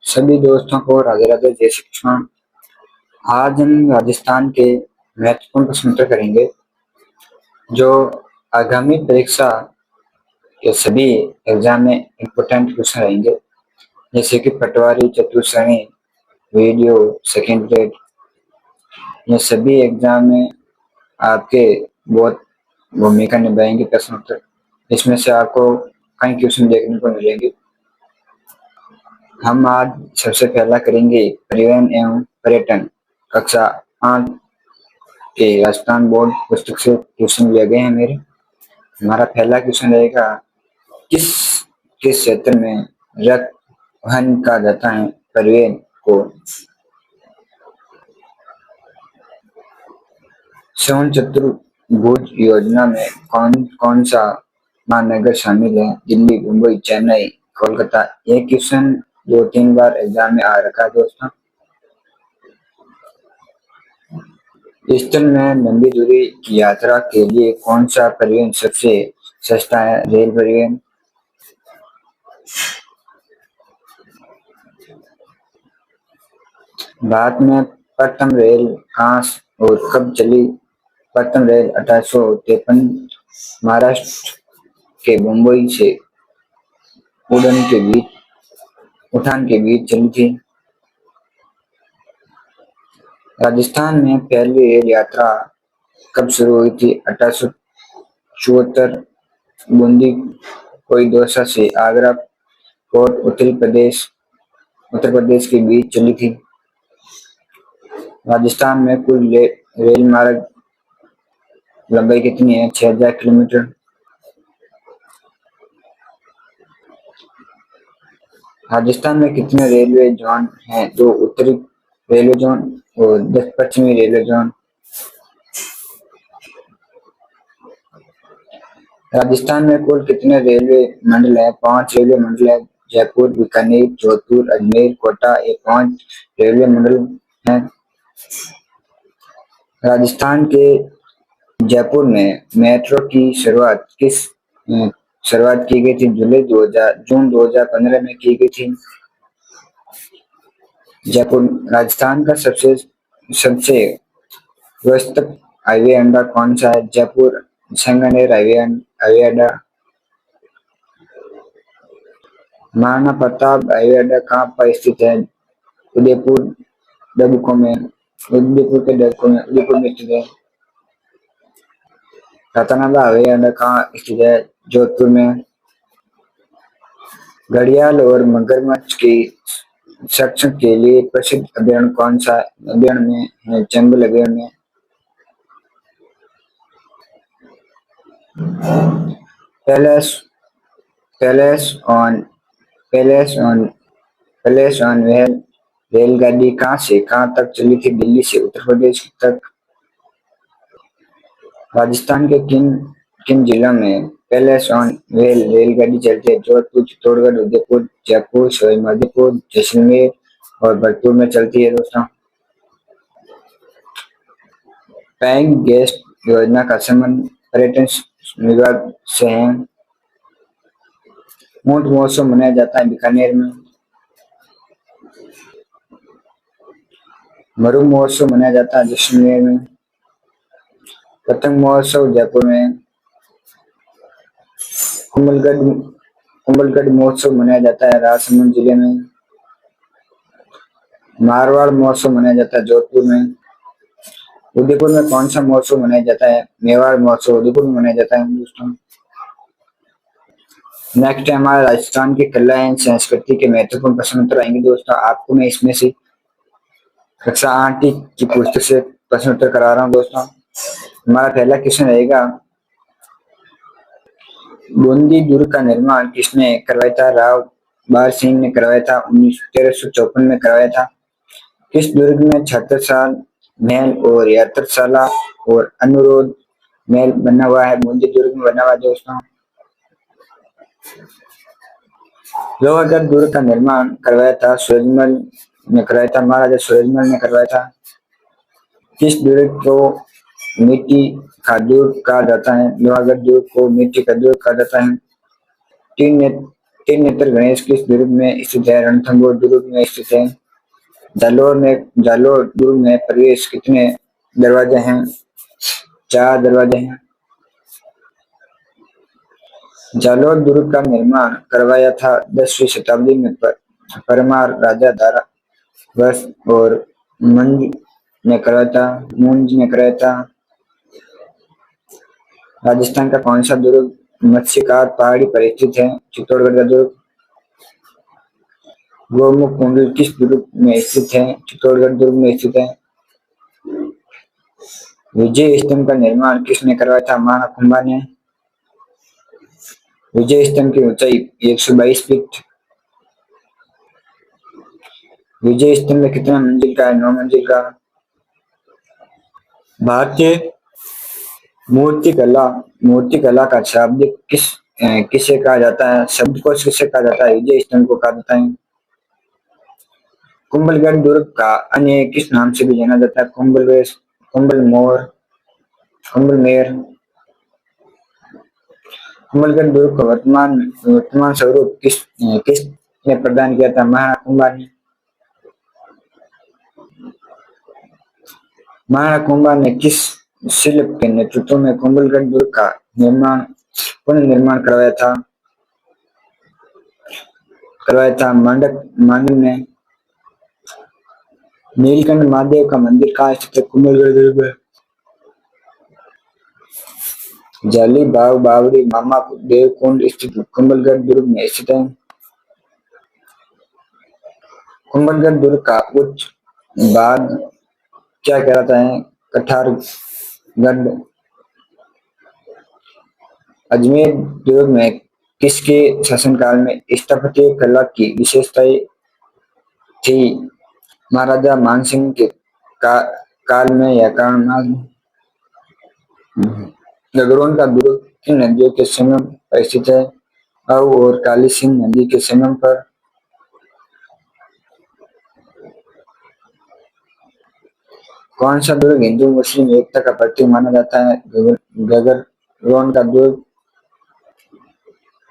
सभी दोस्तों को राधे राधे, जय श्री कृष्ण। आज हम राजस्थान के महत्वपूर्ण प्रश्न उत्तर करेंगे जो आगामी परीक्षा के सभी एग्जाम में इम्पोर्टेंट क्वेश्चन रहेंगे, जैसे कि पटवारी, चतुश्रेणी, वीडियो, सेकेंड ग्रेड। ये सभी एग्जाम में आपके बहुत भूमिका निभाएंगे प्रश्न उत्तर। इसमें से आपको कई क्वेश्चन देखने को मिलेंगे। हम आज सबसे पहला करेंगे परिवहन एवं पर्यटन कक्षा 8 के राजस्थान बोर्ड पुस्तक से क्वेश्चन लिए गए हैं मेरे। हमारा पहला क्वेश्चन रहेगा, किस किस क्षेत्र में रक्त वहन कहा जाता है परिवहन को? श्रवण चतुर्भुज योजना में कौन कौन सा महानगर शामिल है? दिल्ली, मुंबई, चेन्नई, कोलकाता। ये क्वेश्चन 2-3 बार एग्जाम में आ रखा है दोस्तों। स्थल में लंबी दूरी की यात्रा के लिए कौन सा परिवहन सबसे सस्ता है? रेल परिवहन। भारत में प्रथम रेल कहाँ और कब चली? प्रथम रेल 1853 महाराष्ट्र के मुंबई से उठान के बीच चली थी। राजस्थान में पहली रेल यात्रा कब शुरू हुई थी? 1874 बूंदी कोई दौसा से आगरा कोट उत्तर प्रदेश के बीच चली थी। राजस्थान में कुल रेल मार्ग लंबाई कितनी है? 6000 किलोमीटर। राजस्थान में कितने रेलवे जोन हैं? 2 उत्तरी रेलवे जोन और 10 पश्चिमी रेलवे जोन। राजस्थान में कुल कितने रेलवे मंडल है? 5 रेलवे मंडल है। जयपुर, बीकानेर, जोधपुर, अजमेर, कोटा, ये 5 रेलवे मंडल हैं। राजस्थान के जयपुर में मेट्रो की शुरुआत की गई थी? जून 2015 में की गई थी। जयपुर राजस्थान का सबसे सबसे व्यस्त हाईवे अड्डा कौन सा है? जयपुर सांगानेर हाईवे अड्डा। महाराणा प्रताप हाईवे अड्डा कहाँ पर स्थित है? उदयपुर डबको में उदयपुर में स्थित है। रतनाला हवाई अड्डा कहाँ स्थित है? जोधपुर में। घड़ियाल और मगरमच्छ की संरक्षण के लिए प्रसिद्ध अभयारण्य कौन सा अभयारण्य में है? चंबल अभयारण्य। Palace palace on palace on wheel रेलगाड़ी कहाँ से कहाँ तक चली थी? दिल्ली से उत्तर प्रदेश तक। राजस्थान के किन किन जिलों में पैलेस ऑन व्हील रेलगाड़ी चलती है? जोधपुर, चित्तौड़गढ़, उदयपुर, जयपुर, सवाई माधोपुर, जैसलमेर और भरतपुर में चलती है दोस्तों। पेइंग गेस्ट योजना का संबंध पर्यटन विभाग से है। ऊंट महोत्सव मनाया जाता है बीकानेर में। मरु महोत्सव मनाया जाता है जैसलमेर में। पतंग महोत्सव जयपुर में। कुंभलगढ़ महोत्सव मनाया जाता है राजसमंद जिले में। मारवाड़ महोत्सव मनाया जाता है जोधपुर में। उदयपुर में कौन सा महोत्सव मनाया जाता है? मेवाड़ महोत्सव उदयपुर में मनाया जाता है दोस्तों। नेक्स्ट है हमारा राजस्थान की कला एवं संस्कृति के महत्वपूर्ण प्रश्न उत्तर आएंगे दोस्तों। आपको मैं इसमें से कक्षा 8 की पुस्तक से प्रश्न उत्तर करा रहा हूँ दोस्तों। हमारा पहला क्वेश्चन रहेगा, बूंदी दुर्ग का निर्माण किसने करवाया था? राव बार सिंह ने करवाया था। 1354 में करवाया था। किस दुर्ग में छत्रसाल महल और यात्रशाला और अनुरोध महल बना हुआ है? बूंदी दुर्ग में बना हुआ है दोस्तों। लोहागढ़ दुर्ग का निर्माण करवाया था सूरजमल ने करवाया था। महाराजा सूरजमल ने करवाया था। किस दुर्ग को मिट्टी का दुर्ग कहा जाता है? लोहागढ़ दुर्ग को मिट्टी का दुर्ग कहा जाता है। तीन तीन नेत्र गणेश किस दुर्ग में स्थित है? रणथंभौर दुर्ग में स्थित है। जालोर दुर्ग में प्रवेश कितने दरवाजे हैं? 4 दरवाजे हैं। जालोर दुर्ग का निर्माण करवाया था 10वीं शताब्दी में परमार राजा धारा वश और मंज ने कराया था। मुंज ने कराया था। राजस्थान का कौन सा दुर्ग मत्स्यकार पहाड़ी पर स्थित है? चित्तौड़गढ़ का दुर्ग। गोमुख कुंड किस दुर्ग में स्थित है? चित्तौड़गढ़ दुर्ग में स्थित है। विजय स्तंभ का निर्माण किसने करवाया था? महाराणा कुंभा ने। विजय स्तंभ की ऊंचाई 122 फीट। विजय स्तंभ कितना मंजिल का है? 9 मंजिल का। भारतीय मूर्तिकला का शाब्दिक किसे कहा जाता है? शब्द को किसे कहा जाता है? विजय स्तंभ को कहा जाता है। कुंभलगढ़ दुर्ग का अन्य किस नाम से भी जाना जाता है? कुंभलमेर। कुंभलगढ़ दुर्ग का वर्तमान स्वरूप किसने प्रदान किया था? महाराणा कुंभा ने। महाराणा कुंभा ने किस शिल्प के नेतृत्व में कुंभलगढ़ दुर्ग का पुनर्निर्माण करवाया था? मांडव ने। नीलकंठ महादेव का मंदिर कहाँ स्थित है? कुंभलगढ़ दुर्ग में। जाली बाग बावड़ी मामा देव कुंड स्थित कुंभलगढ़ दुर्ग में स्थित है। कुंभलगढ़ दुर्ग का उच्च भाग क्या कहलाता है? कठारगढ़। अजमेर दुर्ग में किसके शासनकाल में स्थापत्य कला की विशेषताएं थी? महाराजा मानसिंह के काल में या कारण? गगरोन का दुर्ग किन नदियों के संगम पर स्थित है? अव और काली सिंध नदी के संगम पर। कौन सा दुर्ग हिंदू मुस्लिम एकता का प्रतीक माना जाता है? गगरोन का दुर्ग।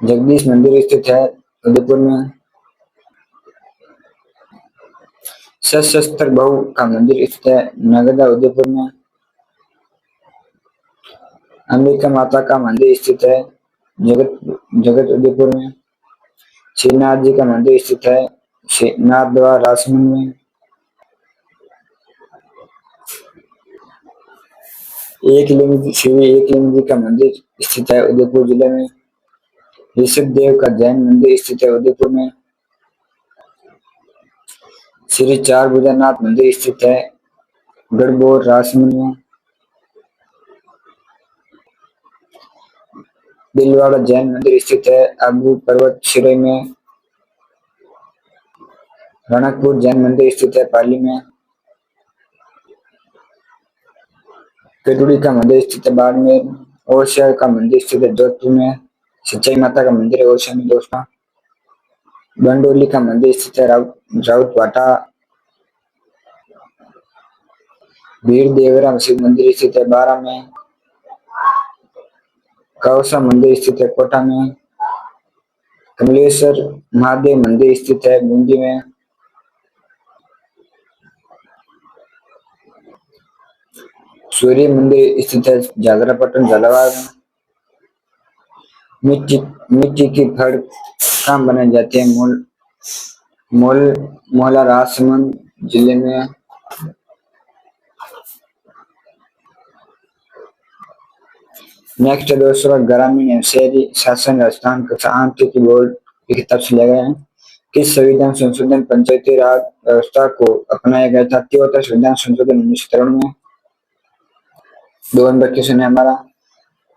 जगदीश मंदिर स्थित है उदयपुर में। सशस्त्र बहु का मंदिर स्थित है नगदा उदयपुर में। अंबिका माता का मंदिर स्थित है जगत उदयपुर में। श्रीनाथ जी का मंदिर स्थित है श्रीनाथ द्वार राजमहल में। श्री एकलिंग जी का मंदिर स्थित है उदयपुर जिले में। ऋषभ देव का जैन मंदिर स्थित है उदयपुर में। श्री चार भुजानाथ मंदिर स्थित है गढ़बोर राजमहल में। दिलवाड़ा जैन मंदिर स्थित है आबू पर्वत सिरे में। रणकपुर जैन मंदिर स्थित है पाली में। केतुड़ी का मंदिर स्थित है बाड़मेर। ओसिया का मंदिर स्थित है जोधपुर में। सच्चाई माता का मंदिर है ओसिया में दोस्तों। बंडोली का मंदिर स्थित है राउतवाटा। वीर देवरा शिव मंदिर स्थित है बारा में। कौसा मंदिर स्थित है कोटा में। कमलेश्वर महादेव मंदिर स्थित है बूंदी में। सूर्य मंदिर स्थित है जागरापट्टन झालावाड़ में। मिट्टी की फड़ कहाँ बनाई जाती है? मोहला राजसमंद जिले में। नेक्स्ट है दोस्तों ग्रामीण एवं शहरी शासन राजस्थान कक्षा 8 की बोर्ड की किताब से लिया गया है। किस संविधान संशोधन पंचायती राज व्यवस्था को अपनाया गया था? 73 संविधान संशोधन 1993 में। 2 नंबर क्वेश्चन है हमारा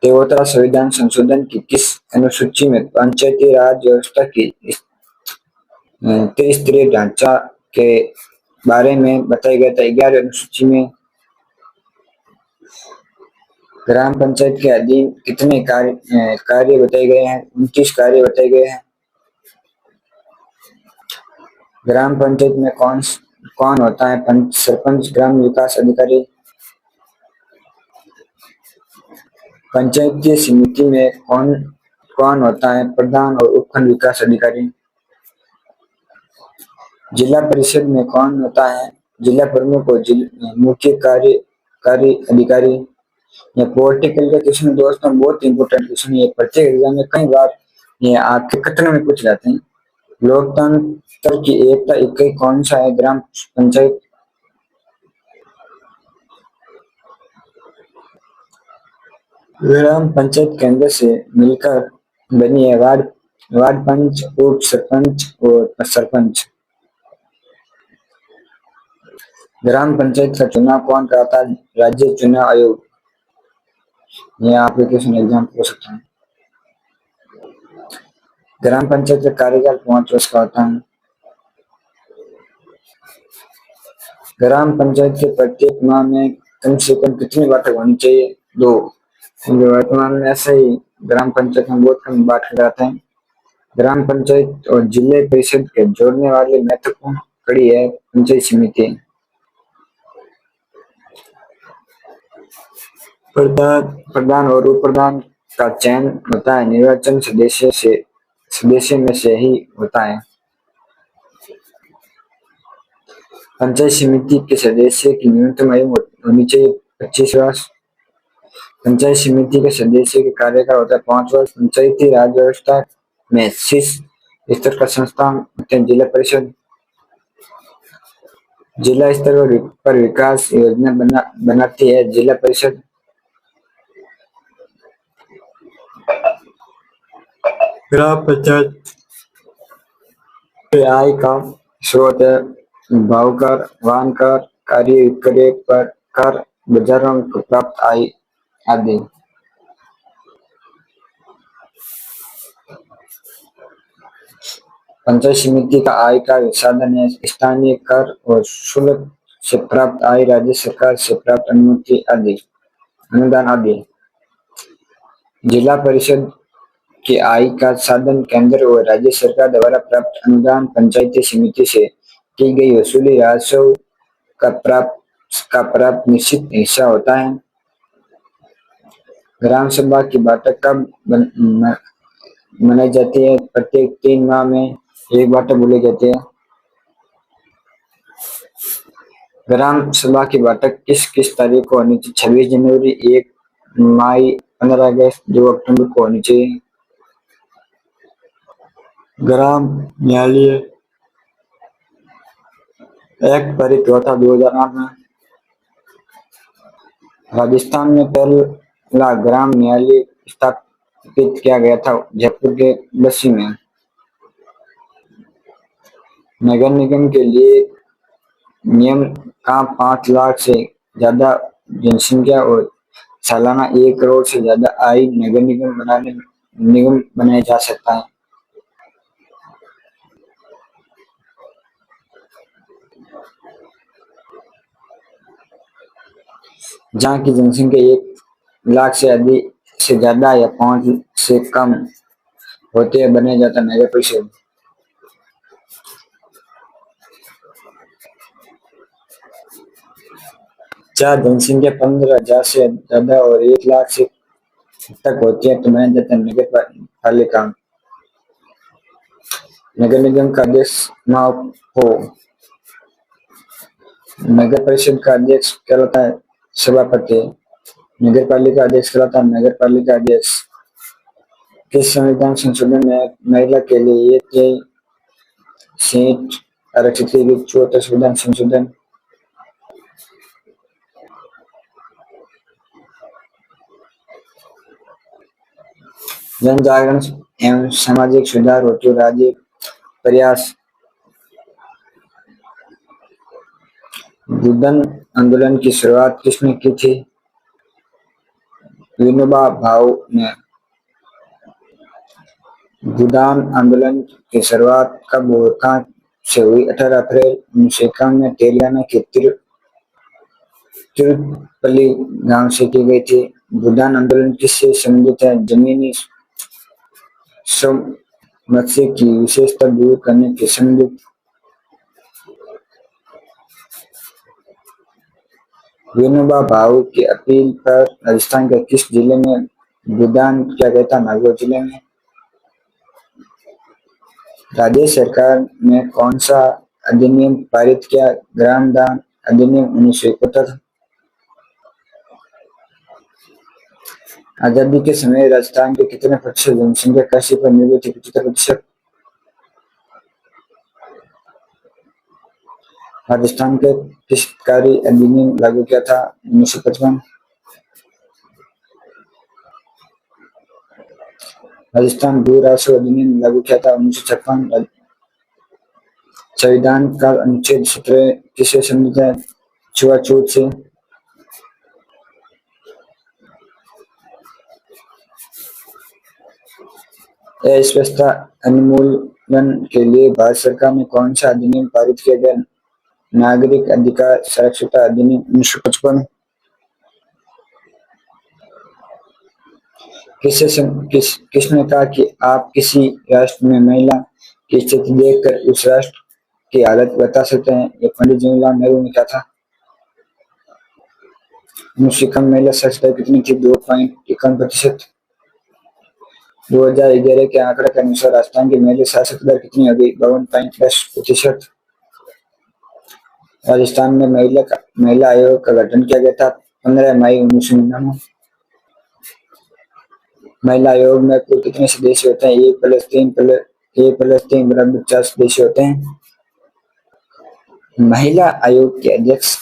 73 संविधान संशोधन की किस अनुसूची में पंचायती राज व्यवस्था की त्रिस्तरीय ढांचा के बारे में बताया गया था? 11 अनुसूची में। ग्राम पंचायत के अधीन कितने कार्य बताए गए हैं? 29 कार्य बताए गए हैं। ग्राम पंचायत में कौन होता है? सरपंच ग्राम विकास अधिकारी। पंचायतीय समिति में कौन कौन होता है प्रधान और उपखंड विकास अधिकारी? जिला परिषद में कौन होता है जिला प्रमुख और मुख्य कार्यकारी अधिकारी? ये पॉलिटिकल के क्वेश्चन दोस्तों बहुत इंपॉर्टेंट क्वेश्चन है, प्रत्येक एग्जाम में कई बार ये आपके कथन में पूछ जाते हैं। लोकतंत्र की एकता इकाई कौन सा है? ग्राम पंचायत। ग्राम पंचायत केंद्र से मिलकर बनी है वार्ड वार्ड पंच, उप सरपंच और सरपंच। ग्राम पंचायत का चुनाव कौन कराता है? राज्य चुनाव आयोग। यह एप्लीकेशन एग्जाम हो सकता है। ग्राम पंचायत का कार्यकाल 5 वर्ष का होता है। ग्राम पंचायत के प्रत्येक माह में कम से कम कितनी बैठक होनी चाहिए? 2। क्योंकि वर्तमान में ऐसा ही ग्राम पंचायत में बहुत कम बैठक रहते हैं। ग्राम पंचायत और जिले परिषद के जोड़ने वाली महत्वपूर्ण कड़ी है पंचायत समिति। प्रधान और उप प्रधान का चयन होता है निर्वाचन सदस्य में से ही होता है। पंचायत समिति के सदस्य की न्यूनतम आयु होनी चाहिए 25 वर्ष। पंचायत समिति के सदस्य के कार्यकाल होता है 5 वर्ष। पंचायती राज व्यवस्था में शीर्ष स्तर का संस्थान होते हैं जिला परिषद। जिला स्तर पर विकास योजना बनाती है जिला परिषद। ग्राम पंचायत के आय का स्रोत है भाव कर, वाहन कर, कार्य विक्रय पर कर, बाजारों में प्राप्त आय आदि। पंचायत समिति का आय का साधन है स्थानीय कर और शुल्क से प्राप्त आय, राज्य सरकार से प्राप्त अनुमति आदि अनुदान आदि। जिला परिषद की आय का साधन केंद्र और राज्य सरकार द्वारा प्राप्त अनुदान, पंचायती समिति से की गई वसूली राजस्व का प्राप्त निश्चित हिस्सा होता है। ग्राम सभा की बैठक कब मनाई जाती है? प्रत्येक 3 माह में एक बैठक बुलाई जाती है। ग्राम सभा की बैठक किस किस तारीख को होनी चाहिए? 26 जनवरी, 1 मई, 15 अगस्त, 2 अक्टूबर को होनी चाहिए। ग्राम न्यायालय एक्ट पारित हुआ था 2008 में। राजस्थान में पहला ग्राम न्यायालय स्थापित किया गया था जयपुर के बस्सी में। नगर निगम के लिए नियम का 5 लाख से ज्यादा जनसंख्या और सालाना 1 करोड़ से ज्यादा आय नगर निगम बनाया जा सकता है। जहाँ की जनसंख्या 1 लाख से अधिक से ज्यादा या 5 से कम होते हैं बनाया जाता है नगर परिषद। जहाँ जनसंख्या 15,000 से ज्यादा और 1 लाख से तक होती है तो बनाया जाता है नगर पालिका। नगर निगम का अध्यक्ष चुनाव हो। नगर परिषद का अध्यक्ष कहलाता है सभापति। नगर पालिका अध्यक्ष कहलाता है नगर पालिका अध्यक्ष। किस संविधान संशोधन में महिला के लिए एक सीट आरक्षित की गई? 74 संविधान संशोधन। जन जागरण एवं सामाजिक सुधार हेतु राज्य प्रयास। भूदान आंदोलन की शुरुआत किसने की थी? विनोबा भावे ने। भूदान आंदोलन की शुरुआत कब और कहां से हुई? 18 अप्रैल 1951 में तेलंगाना के तिरुपल्ली गांव से की गई थी। भूदान आंदोलन किससे संबंधित है? जमीनी समस्या की विशेषता दूर करने के संबंधित। विनोबा भावे की अपील पर राजस्थान के किस जिले में भूदान किया गया था? नागौर जिले में। राज्य सरकार ने कौन सा अधिनियम पारित किया? ग्राम दान अधिनियम 1971। आजादी के समय राजस्थान के कितने प्रतिशत जनसंख्या कृषि पर निर्भर थी? 75%। राजस्थान के किस कारी अधिनियम लागू किया था? 1955। राजस्थान भू राजस्व अधिनियम लागू किया था? 1956। संविधान का अनुच्छेद 17 किसे संबंधित है? छुआछूत से। अस्पृश्यता उन्मूलन के लिए भारत सरकार ने कौन सा अधिनियम पारित किया गया? नागरिक अधिकार संरक्षण अधिनियम 1955। किसने कहा कि आप किसी राष्ट्र में महिला की स्थिति देखकर उस राष्ट्र की हालत बता सकते हैं? ये पंडित जवाहरलाल नेहरू ने कहा था। मुफ्त कम महिला साक्षरता कितनी थी? 2.51%। 2011 के आंकड़े के अनुसार राजस्थान की महिला साक्षरता दर कितनी हो गई? 52.10%। राजस्थान में महिला आयोग का गठन किया गया था 15 मई 1999। महिला आयोग में कुल कितने सदस्य होते हैं? 1+3 बराबर 4 सदस्य होते हैं। महिला आयोग के अध्यक्ष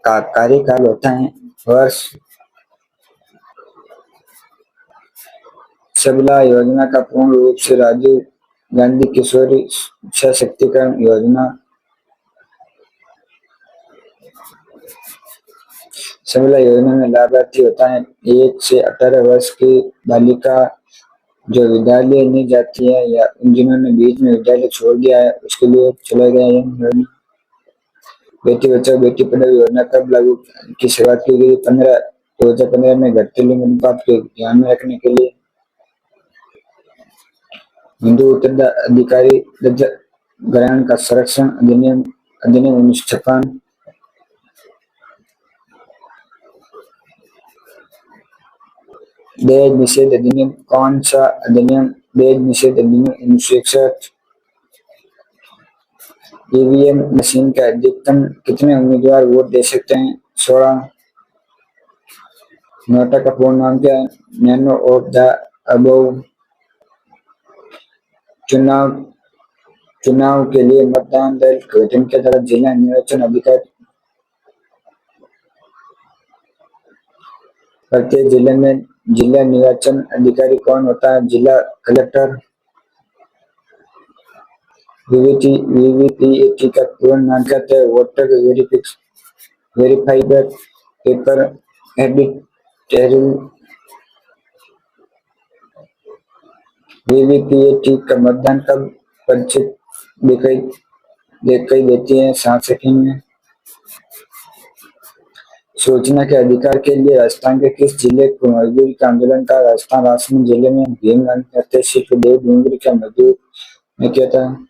का कार्यकाल होता है वर्ष। सबला योजना का पूर्ण रूप से राजीव गांधी किशोरी सशक्तिकरण योजना। सबला योजना में लाभार्थी होता है 1 से 18 वर्ष की बालिका जो विद्यालय नहीं जाती है या जिन्होंने बीच में विद्यालय छोड़ दिया है उसके लिए चला गया है योजना। बेटी बचाओ बेटी पढ़ाओ योजना कब लागू की शुरुआत की गई? 2015 में घटते लिंग अनुपात को ध्यान में रखने के लिए। हिंदू उत्तराधिकारी ग्रहण का संरक्षण अधिनियम 1956। दहेज निषेध अधिनियम कौन सा अधिनियम? दहेज निषेध अधिनियम 1961। ईवीएम मशीन का अधिकतम कितने उम्मीदवार वोट दे सकते हैं? 16। नोटा का पूर्ण नाम क्या है? Nano of the above. चुनाव चुनाव के लिए मतदान दल का गठन किया जाता है जिला निर्वाचन अधिकारी। प्रत्येक जिले में जिला निर्वाचन अधिकारी कौन होता है? जिला कलेक्टर। वीवीपीएटी का पूर्ण नाम क्या है? Voter verifiable paper audit trail. VVPAT का मतदान कब पर्ची दिखाई देती है? 7 सेकंड में। सूचना के अधिकार के लिए राजस्थान के किस जिले को मजदूरी का आंदोलन का? राजस्थान राजसमंद जिले में भीमगंज हस्तशिल्प देव डूंगरी का मजदूर ने किया था।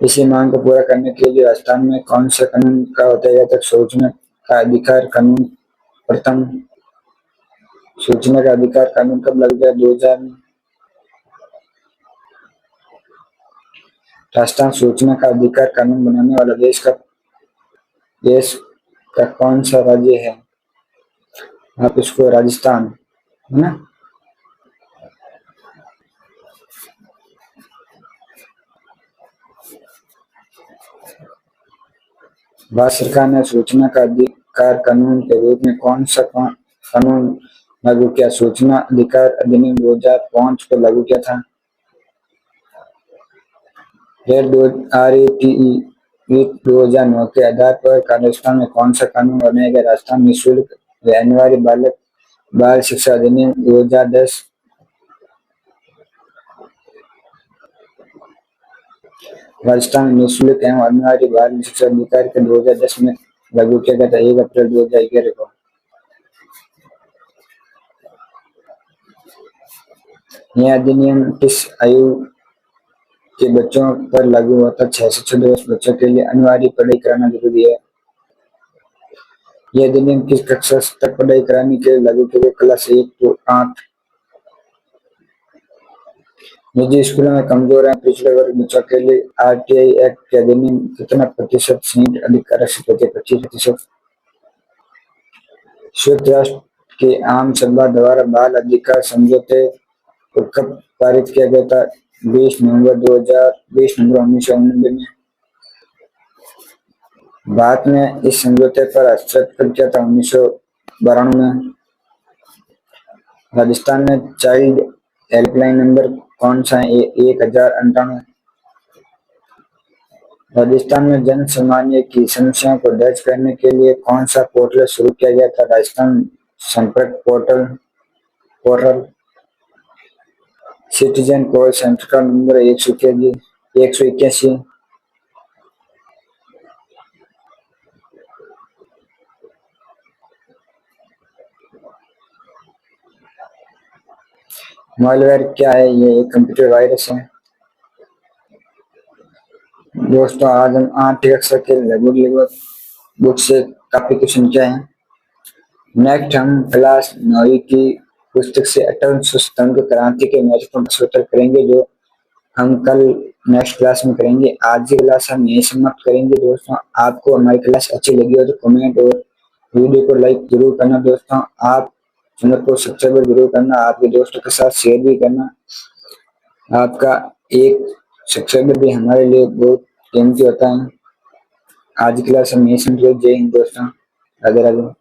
इसी मांग को पूरा करने के लिए राजस्थान में कौन सा कानून का होता है? जब तक सूचना का अधिकार कानून प्रथम। सूचना का अधिकार कानून कब लागू किया? 2000 में। राजस्थान सूचना का अधिकार कानून बनाने वाला देश का कौन सा राज्य है? आप इसको राजस्थान है ना। भारत सरकार ने सूचना का अधिकार कानून के रूप में कौन सा कानून लागू किया? सूचना अधिकार अधिनियम 2005 को लागू किया था। RETE 2009 के आधार पर राजस्थान में कौन सा कानून बनाया गया? राजस्थान निःशुल्क व अनिवार्य बाल शिक्षा अधिनियम 2010। राजस्थान निःशुल्क एवं अनिवार्य बाल शिक्षा अधिकार के 2010 में लागू किया गया था 1 अप्रैल 2011 को। यह अधिनियम किस आयु के बच्चों पर लागू हुआ था? 6 से 14 वर्ष बच्चों के लिए अनिवार्य पढ़ाई कराना जरूरी है। यह अधिनियम किस कक्षा तक पढ़ाई कराने के लिए लागू किया गया? Class 1 to 8। निजी स्कूलों में कमजोर हैं पिछड़े वर्ग बच्चों के लिए आरटीआई एक्ट के अधिनियम कितना प्रतिशत सीट अधिक आरक्षित होते? 25%। संयुक्त राष्ट्र की आम सभा द्वारा बाल अधिकार समझौते को कब पारित किया गया था? 20 नवंबर 1999 में। भारत ने इस समझौते पर हस्ताक्षर किया था 1992 में। राजस्थान में चाइल्ड हेल्पलाइन नंबर कौन सा है? 1098। राजस्थान में जन सामान्य की समस्याओं को दर्ज करने के लिए कौन सा पोर्टल शुरू किया गया था? राजस्थान संपर्क पोर्टल। सिटीजन कॉल सेंटर का नंबर 181। मालवेयर क्या है? ये एक कंप्यूटर वायरस है। दोस्तों आज हम 8वीं कक्षा के लगभग बुक से काफी क्वेश्चन क्या है। नेक्स्ट हम क्लास 9वीं की पुस्तक से अटल स्वतंत्र क्रांति के महत्वपूर्ण प्रश्नोत्तर करेंगे, जो हम कल नेक्स्ट क्लास में करेंगे। आज की क्लास हम यही समाप्त करेंगे। दोस्तों आपको हमारी क्लास अच्छी लगी हो तो कमेंट और वीडियो को लाइक जरूर करना। दोस्तों आप चैनल को सब्सक्राइब जरूर करना, आपके दोस्तों के साथ शेयर भी करना। आपका एक सब्सक्राइबर भी हमारे लिए बहुत कीमती होता है। आज की क्लास हम यही समझे। जय हिंद दोस्तों, राधे राधे।